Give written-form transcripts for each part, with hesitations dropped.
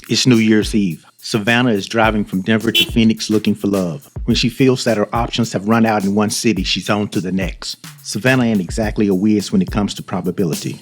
It's New Year's Eve. Savannah is driving from Denver to Phoenix looking for love. When she feels that her options have run out in one city, she's on to the next. Savannah ain't exactly a whiz when it comes to probability.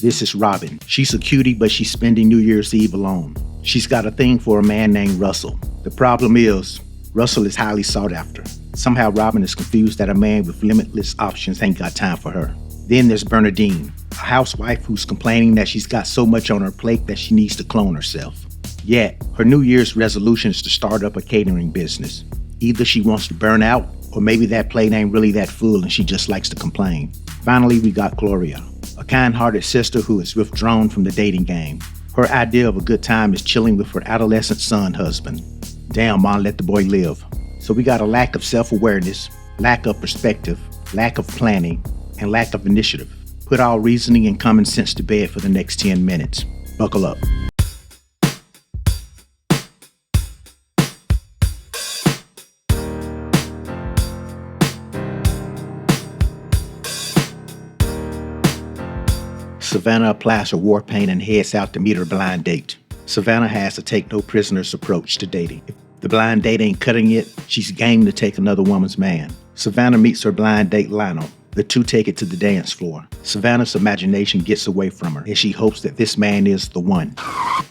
This is Robin. She's a cutie, but she's spending New Year's Eve alone. She's got a thing for a man named Russell. The problem is, Russell is highly sought after. Somehow Robin is confused that a man with limitless options ain't got time for her. Then there's Bernadine, a housewife who's complaining that she's got so much on her plate that she needs to clone herself. Yet, her New Year's resolution is to start up a catering business. Either she wants to burn out, or maybe that plate ain't really that full and she just likes to complain. Finally, we got Gloria, a kind-hearted sister who is withdrawn from the dating game. Her idea of a good time is chilling with her adolescent son husband. Damn, Mom, let the boy live. So we got a lack of self-awareness, lack of perspective, lack of planning, and lack of initiative. Put all reasoning and common sense to bed for the next 10 minutes. Buckle up. Savannah applies her war paint and heads out to meet her blind date. Savannah has a take no prisoners approach to dating. If the blind date ain't cutting it, she's game to take another woman's man. Savannah meets her blind date Lionel. The two take it to the dance floor. Savannah's imagination gets away from her, and she hopes that this man is the one.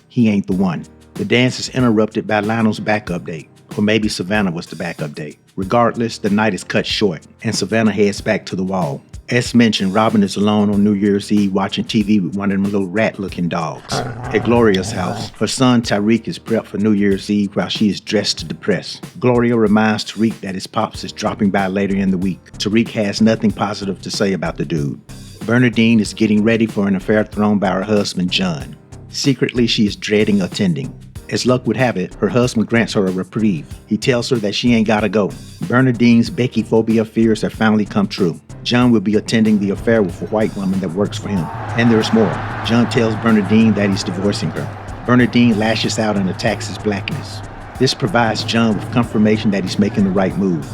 He ain't the one. The dance is interrupted by Lionel's backup date. Or maybe Savannah was the backup date. Regardless, the night is cut short, and Savannah heads back to the wall. As mentioned, Robin is alone on New Year's Eve watching TV with one of them little rat-looking dogs. At Gloria's house, her son Tariq is prepped for New Year's Eve while she is dressed to depress. Gloria reminds Tariq that his pops is dropping by later in the week. Tariq has nothing positive to say about the dude. Bernadine is getting ready for an affair thrown by her husband John. Secretly, she is dreading attending. As luck would have it, her husband grants her a reprieve. He tells her that she ain't gotta go. Bernadine's Becky-phobia fears have finally come true. John will be attending the affair with a white woman that works for him. And there's more. John tells Bernadine that he's divorcing her. Bernadine lashes out and attacks his blackness. This provides John with confirmation that he's making the right move.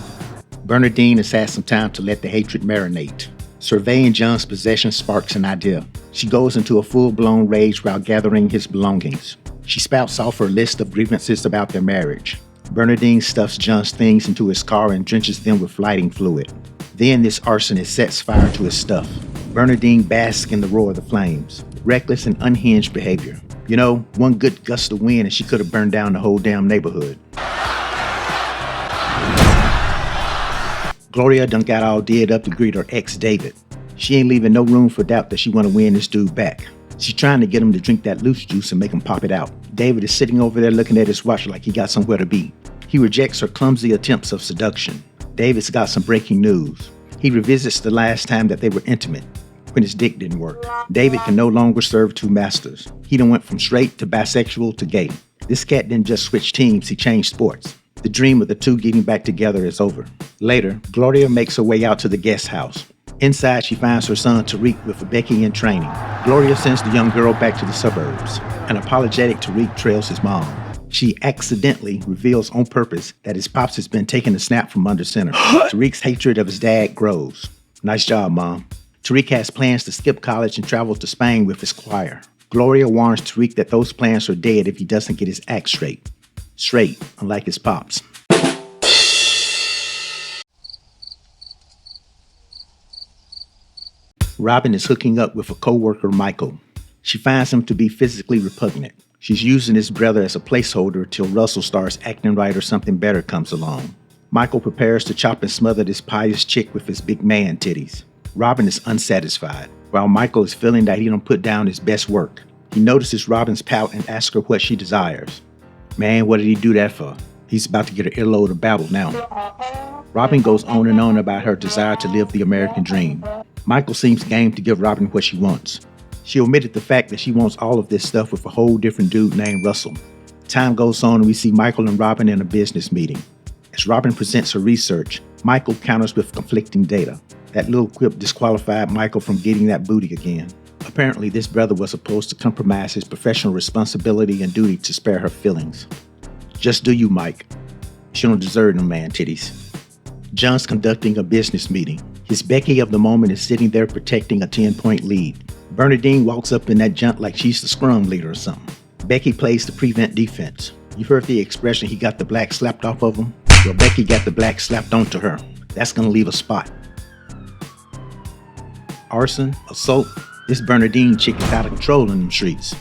Bernadine has had some time to let the hatred marinate. Surveying John's possessions sparks an idea. She goes into a full-blown rage while gathering his belongings. She spouts off her list of grievances about their marriage. Bernadine stuffs John's things into his car and drenches them with lighting fluid. Then this arsonist sets fire to his stuff. Bernadine basks in the roar of the flames. Reckless and unhinged behavior. You know, one good gust of wind and she could have burned down the whole damn neighborhood. Gloria done got all dead up to greet her ex David. She ain't leaving no room for doubt that she want to win this dude back. She's trying to get him to drink that loose juice and make him pop it out. David is sitting over there looking at his watch like he got somewhere to be. He rejects her clumsy attempts of seduction. David's got some breaking news. He revisits the last time that they were intimate, when his dick didn't work. David can no longer serve two masters. He done went from straight to bisexual to gay. This cat didn't just switch teams, he changed sports. The dream of the two getting back together is over. Later, Gloria makes her way out to the guest house. Inside, she finds her son Tariq with Becky in training. Gloria sends the young girl back to the suburbs. An apologetic Tariq trails his mom. She accidentally reveals on purpose that his pops has been taking a snap from under center. Tariq's hatred of his dad grows. Nice job, Mom. Tariq has plans to skip college and travel to Spain with his choir. Gloria warns Tariq that those plans are dead if he doesn't get his act straight. Straight, unlike his pops. Robin is hooking up with a co-worker, Michael. She finds him to be physically repugnant. She's using his brother as a placeholder till Russell starts acting right or something better comes along. Michael prepares to chop and smother this pious chick with his big man titties. Robin is unsatisfied, while Michael is feeling that he don't put down his best work. He notices Robin's pout and asks her what she desires. Man, what did he do that for? He's about to get an earload of babble now. Robin goes on and on about her desire to live the American dream. Michael seems game to give Robin what she wants. She omitted the fact that she wants all of this stuff with a whole different dude named Russell. Time goes on and we see Michael and Robin in a business meeting. As Robin presents her research, Michael counters with conflicting data. That little quip disqualified Michael from getting that booty again. Apparently, this brother was supposed to compromise his professional responsibility and duty to spare her feelings. Just do you, Mike. She don't deserve no man titties. John's conducting a business meeting. Miss Becky of the moment is sitting there protecting a 10-point lead. Bernadine walks up in that junk like she's the scrum leader or something. Becky plays to prevent defense. You've heard the expression, he got the black slapped off of him? Well, Becky got the black slapped onto her. That's gonna leave a spot. Arson, assault, this Bernadine chick is out of control in them streets.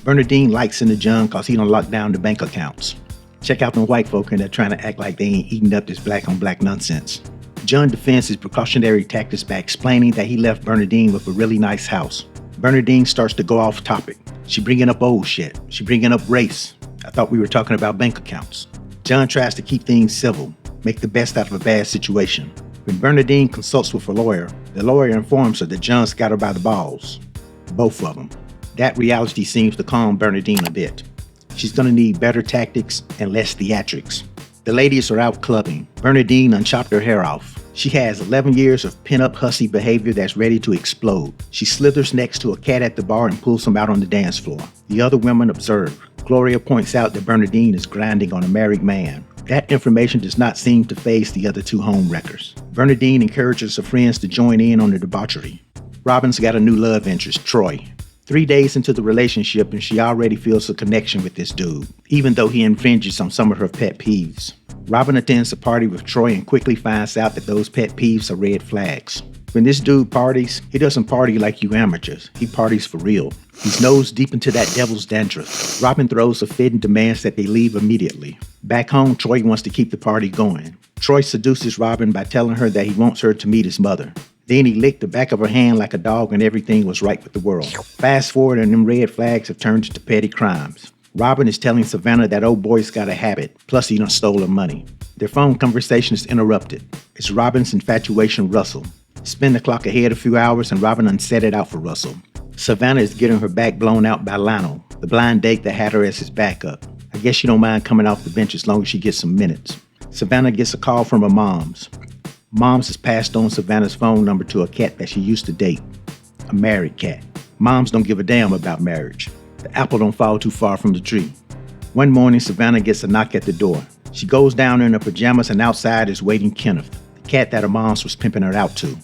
Bernadine likes in the John cause he done locked down the bank accounts. Check out them white folk and they're trying to act like they ain't eating up this black on black nonsense. John defends his precautionary tactics by explaining that he left Bernadine with a really nice house. Bernadine starts to go off topic. She bringing up old shit. She bringing up race. I thought we were talking about bank accounts. John tries to keep things civil, make the best out of a bad situation. When Bernadine consults with a lawyer, the lawyer informs her that John's got her by the balls. Both of them. That reality seems to calm Bernadine a bit. She's gonna need better tactics and less theatrics. The ladies are out clubbing. Bernadine unchopped her hair off. She has 11 years of pin-up hussy behavior that's ready to explode. She slithers next to a cat at the bar and pulls him out on the dance floor. The other women observe. Gloria points out that Bernadine is grinding on a married man. That information does not seem to faze the other two homewreckers. Bernadine encourages her friends to join in on the debauchery. Robin's got a new love interest, Troy. 3 days into the relationship and she already feels a connection with this dude, even though he infringes on some of her pet peeves. Robin attends a party with Troy and quickly finds out that those pet peeves are red flags. When this dude parties, he doesn't party like you amateurs. He parties for real. He's nose deep into that devil's dandruff. Robin throws a fit and demands that they leave immediately. Back home, Troy wants to keep the party going. Troy seduces Robin by telling her that he wants her to meet his mother. Then he licked the back of her hand like a dog and everything was right with the world. Fast forward and them red flags have turned into petty crimes. Robin is telling Savannah that old boy's got a habit, plus he done stole her money. Their phone conversation is interrupted. It's Robin's infatuation Russell. Spin the clock ahead a few hours and Robin done set it out for Russell. Savannah is getting her back blown out by Lionel, the blind date that had her as his backup. I guess she don't mind coming off the bench as long as she gets some minutes. Savannah gets a call from her mom's. Mom's has passed on Savannah's phone number to a cat that she used to date. A married cat. Moms don't give a damn about marriage. The apple don't fall too far from the tree. One morning, Savannah gets a knock at the door. She goes down in her pajamas and outside is waiting Kenneth, the cat that her mom's was pimping her out to.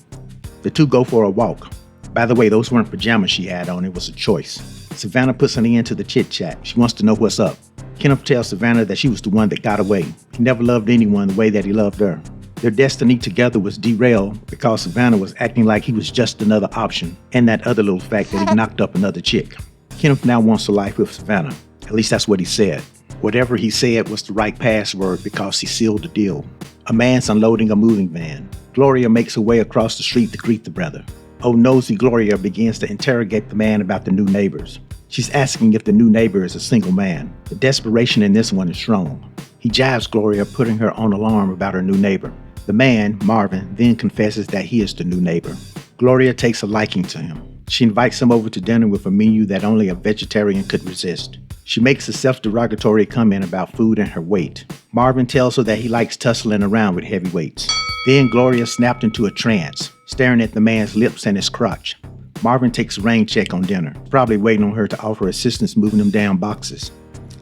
The two go for a walk. By the way, those weren't pajamas she had on, it was a choice. Savannah puts an end to the chit-chat. She wants to know what's up. Kenneth tells Savannah that she was the one that got away. He never loved anyone the way that he loved her. Their destiny together was derailed because Savannah was acting like he was just another option, and that other little fact that he knocked up another chick. Kenneth now wants a life with Savannah. At least that's what he said. Whatever he said was the right password because he sealed the deal. A man's unloading a moving van. Gloria makes her way across the street to greet the brother. Oh, nosy Gloria begins to interrogate the man about the new neighbors. She's asking if the new neighbor is a single man. The desperation in this one is strong. He jibes Gloria, putting her on alarm about her new neighbor. The man, Marvin, then confesses that he is the new neighbor. Gloria takes a liking to him. She invites him over to dinner with a menu that only a vegetarian could resist. She makes a self-derogatory comment about food and her weight. Marvin tells her that he likes tussling around with heavyweights. Then Gloria snapped into a trance, staring at the man's lips and his crotch. Marvin takes a rain check on dinner, probably waiting on her to offer assistance moving them down boxes.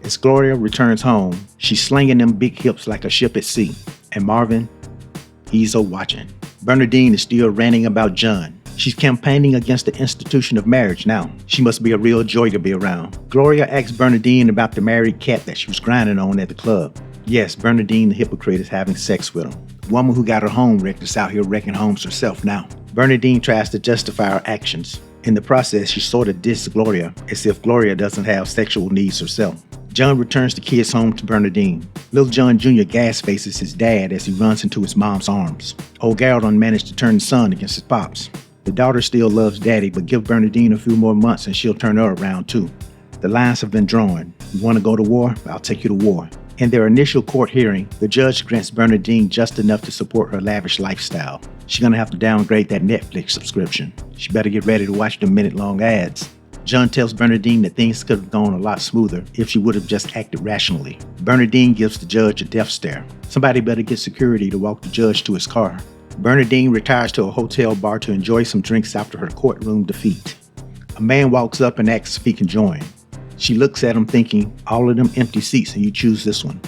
As Gloria returns home, she's slinging them big hips like a ship at sea. And Marvin, he's a-watching. Bernadine is still ranting about John. She's campaigning against the institution of marriage now. She must be a real joy to be around. Gloria asks Bernadine about the married cat that she was grinding on at the club. Yes, Bernadine the hypocrite is having sex with him. The woman who got her home wrecked is out here wrecking homes herself now. Bernadine tries to justify her actions. In the process, she sort of disses Gloria, as if Gloria doesn't have sexual needs herself. John returns the kids home to Bernadine. Little John Jr. gas faces his dad as he runs into his mom's arms. Old Gal done managed to turn the son against his pops. The daughter still loves daddy, but give Bernadine a few more months and she'll turn her around too. The lines have been drawn. You want to go to war? I'll take you to war. In their initial court hearing, the judge grants Bernadine just enough to support her lavish lifestyle. She's gonna have to downgrade that Netflix subscription. She better get ready to watch the minute-long ads. John tells Bernadine that things could have gone a lot smoother if she would have just acted rationally. Bernadine gives the judge a death stare. Somebody better get security to walk the judge to his car. Bernadine retires to a hotel bar to enjoy some drinks after her courtroom defeat. A man walks up and asks if he can join. She looks at him thinking, all of them empty seats and you choose this one.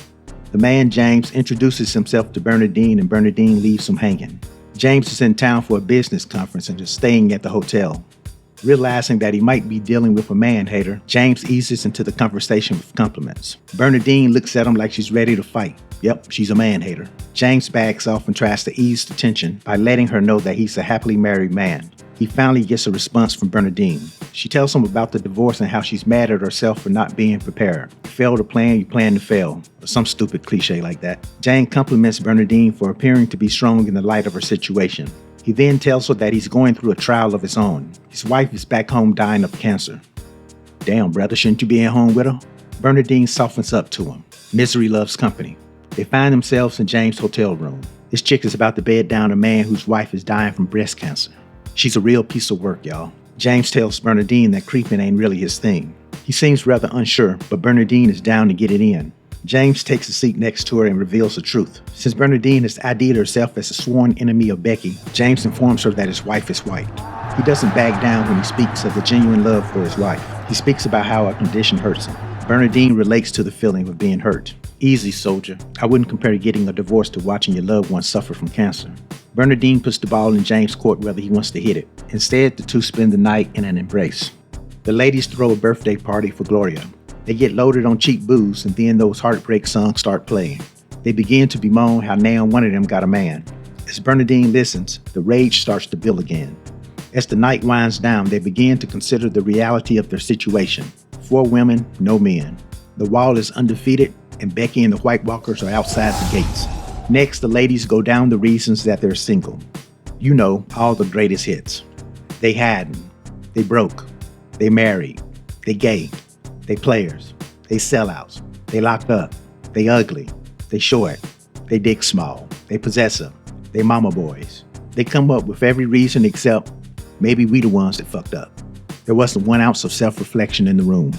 The man, James, introduces himself to Bernadine and Bernadine leaves him hanging. James is in town for a business conference and is staying at the hotel. Realizing that he might be dealing with a man-hater, James eases into the conversation with compliments. Bernadine looks at him like she's ready to fight. Yep, she's a man-hater. James backs off and tries to ease the tension by letting her know that he's a happily married man. He finally gets a response from Bernadine. She tells him about the divorce and how she's mad at herself for not being prepared. You fail to plan, you plan to fail. Or some stupid cliche like that. James compliments Bernadine for appearing to be strong in the light of her situation. He then tells her that he's going through a trial of his own. His wife is back home dying of cancer. Damn, brother, shouldn't you be at home with her? Bernadine softens up to him. Misery loves company. They find themselves in James' hotel room. This chick is about to bed down a man whose wife is dying from breast cancer. She's a real piece of work, y'all. James tells Bernadine that creeping ain't really his thing. He seems rather unsure, but Bernadine is down to get it in. James takes a seat next to her and reveals the truth. Since Bernadine has ID'd herself as a sworn enemy of Becky, James informs her that his wife is white. He doesn't back down when he speaks of the genuine love for his wife. He speaks about how a condition hurts him. Bernadine relates to the feeling of being hurt. Easy, soldier. I wouldn't compare getting a divorce to watching your loved one suffer from cancer. Bernadine puts the ball in James' court whether he wants to hit it. Instead, the two spend the night in an embrace. The ladies throw a birthday party for Gloria. They get loaded on cheap booze, and then those heartbreak songs start playing. They begin to bemoan how now one of them got a man. As Bernadine listens, the rage starts to build again. As the night winds down, they begin to consider the reality of their situation. 4 women, no men. The wall is undefeated, and Becky and the White Walkers are outside the gates. Next, the ladies go down the reasons that they're single. You know, all the greatest hits. They hadn't. They broke. They married. They gay. They players. They sellouts. They locked up. They ugly. They short. They dick small. They possessive. They mama boys. They come up with every reason except maybe we the ones that fucked up. There wasn't 1 ounce of self-reflection in the room.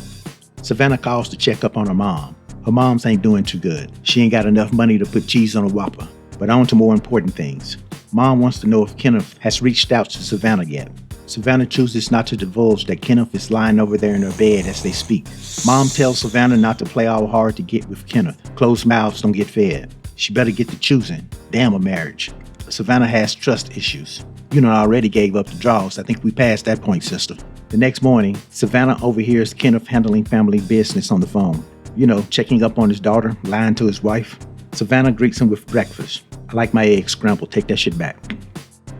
Savannah calls to check up on her mom. Her mom's ain't doing too good. She ain't got enough money to put cheese on a Whopper. But on to more important things. Mom wants to know if Kenneth has reached out to Savannah yet. Savannah chooses not to divulge that Kenneth is lying over there in her bed as they speak. Mom tells Savannah not to play all hard to get with Kenneth. Closed mouths don't get fed. She better get to choosing. Damn a marriage. Savannah has trust issues. You know, I already gave up the draws. I think we passed that point, sister. The next morning, Savannah overhears Kenneth handling family business on the phone. You know, checking up on his daughter, lying to his wife. Savannah greets him with breakfast. I like my eggs scrambled. Take that shit back.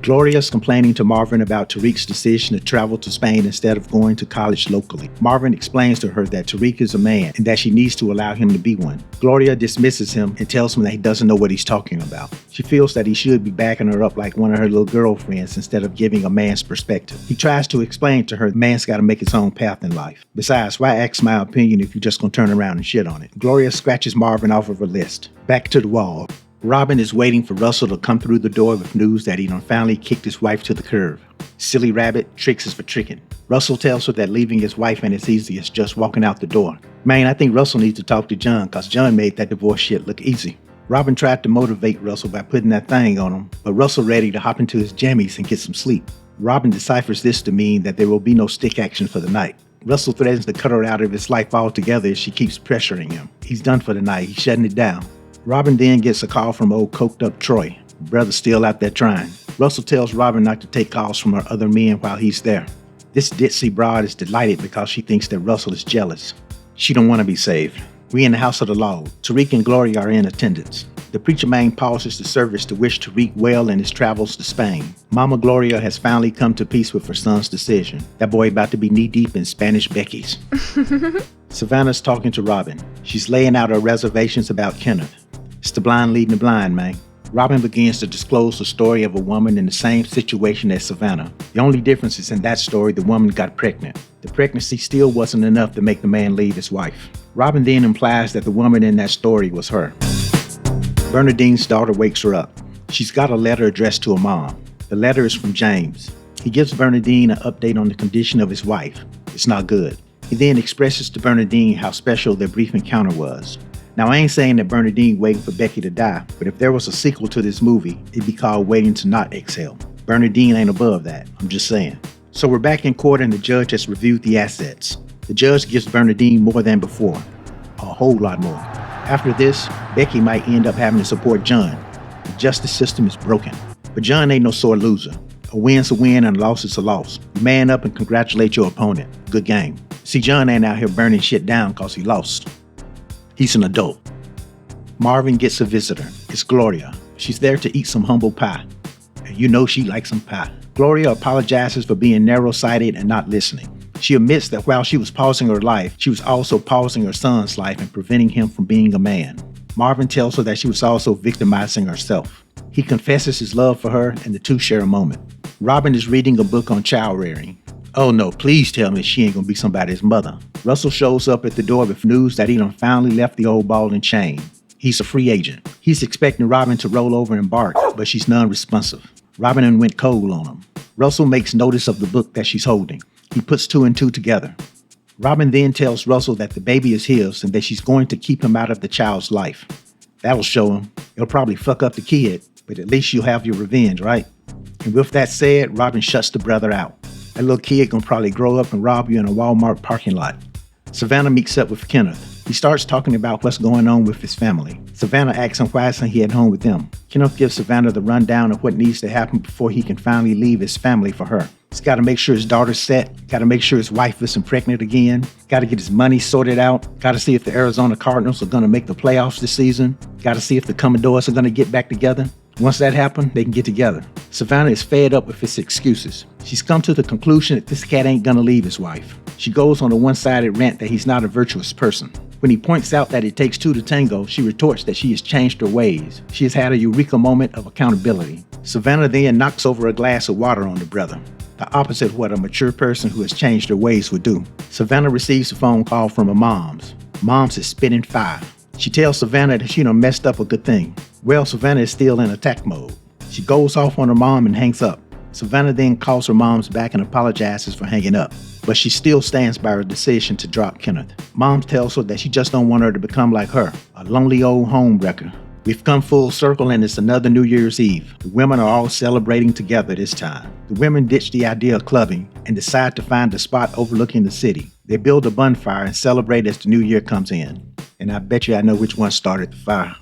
Gloria's complaining to Marvin about Tariq's decision to travel to Spain instead of going to college locally. Marvin explains to her that Tariq is a man and that she needs to allow him to be one. Gloria dismisses him and tells him that he doesn't know what he's talking about. She feels that he should be backing her up like one of her little girlfriends instead of giving a man's perspective. He tries to explain to her the man's got to make his own path in life. Besides, why ask my opinion if you're just going to turn around and shit on it? Gloria scratches Marvin off of her list. Back to the wall. Robin is waiting for Russell to come through the door with news that he done finally kicked his wife to the curb. Silly rabbit, tricks is for tricking. Russell tells her that leaving his wife ain't as easy as just walking out the door. Man, I think Russell needs to talk to John, cause John made that divorce shit look easy. Robin tried to motivate Russell by putting that thing on him, but Russell ready to hop into his jammies and get some sleep. Robin deciphers this to mean that there will be no stick action for the night. Russell threatens to cut her out of his life altogether if she keeps pressuring him. He's done for the night, he's shutting it down. Robin then gets a call from old coked up Troy. Brother's still out there trying. Russell tells Robin not to take calls from her other men while he's there. This ditzy broad is delighted because she thinks that Russell is jealous. She don't want to be saved. We in the house of the law. Tariq and Gloria are in attendance. The preacher man pauses the service to wish Tariq well in his travels to Spain. Mama Gloria has finally come to peace with her son's decision. That boy about to be knee-deep in Spanish Becky's. Savannah's talking to Robin. She's laying out her reservations about Kenneth. It's the blind leading the blind, man. Robin begins to disclose the story of a woman in the same situation as Savannah. The only difference is in that story, the woman got pregnant. The pregnancy still wasn't enough to make the man leave his wife. Robin then implies that the woman in that story was her. Bernadine's daughter wakes her up. She's got a letter addressed to her mom. The letter is from James. He gives Bernadine an update on the condition of his wife. It's not good. He then expresses to Bernadine how special their brief encounter was. Now, I ain't saying that Bernadine waiting for Becky to die, but if there was a sequel to this movie, it'd be called Waiting to Not Exhale. Bernadine ain't above that, I'm just saying. So we're back in court and the judge has reviewed the assets. The judge gives Bernadine more than before. A whole lot more. After this, Becky might end up having to support John. The justice system is broken. But John ain't no sore loser. A win's a win and a loss is a loss. Man up and congratulate your opponent. Good game. See, John ain't out here burning shit down cause he lost. He's an adult. Marvin gets a visitor. It's Gloria. She's there to eat some humble pie. And you know she likes some pie. Gloria apologizes for being narrow-sighted and not listening. She admits that while she was pausing her life, she was also pausing her son's life and preventing him from being a man. Marvin tells her that she was also victimizing herself. He confesses his love for her and the two share a moment. Robin is reading a book on child rearing. Oh no, please tell me she ain't gonna be somebody's mother. Russell shows up at the door with news that he done finally left the old ball and chain. He's a free agent. He's expecting Robin to roll over and bark, but she's non-responsive. Robin done went cold on him. Russell makes notice of the book that she's holding. He puts two and two together. Robin then tells Russell that the baby is his and that she's going to keep him out of the child's life. That'll show him. It'll probably fuck up the kid, but at least you'll have your revenge, right? And with that said, Robin shuts the brother out. That little kid gonna probably grow up and rob you in a Walmart parking lot. Savannah meets up with Kenneth. He starts talking about what's going on with his family. Savannah asks him why isn't he at home with them. Kenneth gives Savannah the rundown of what needs to happen before he can finally leave his family for her. He's got to make sure his daughter's set, got to make sure his wife isn't pregnant again, got to get his money sorted out, got to see if the Arizona Cardinals are going to make the playoffs this season, got to see if the Commodores are going to get back together. Once that happens, they can get together. Savannah is fed up with his excuses. She's come to the conclusion that this cat ain't gonna leave his wife. She goes on a one-sided rant that he's not a virtuous person. When he points out that it takes two to tango, she retorts that she has changed her ways. She has had a eureka moment of accountability. Savannah then knocks over a glass of water on the brother, the opposite of what a mature person who has changed her ways would do. Savannah receives a phone call from her mom's. Mom's is spitting fire. She tells Savannah that she done messed up a good thing. Well, Savannah is still in attack mode. She goes off on her mom and hangs up. Savannah then calls her mom's back and apologizes for hanging up, but she still stands by her decision to drop Kenneth. Mom tells her that she just don't want her to become like her, a lonely old homewrecker. We've come full circle and it's another New Year's Eve. The women are all celebrating together this time. The women ditch the idea of clubbing and decide to find a spot overlooking the city. They build a bonfire and celebrate as the new year comes in. And I bet you I know which one started the fire.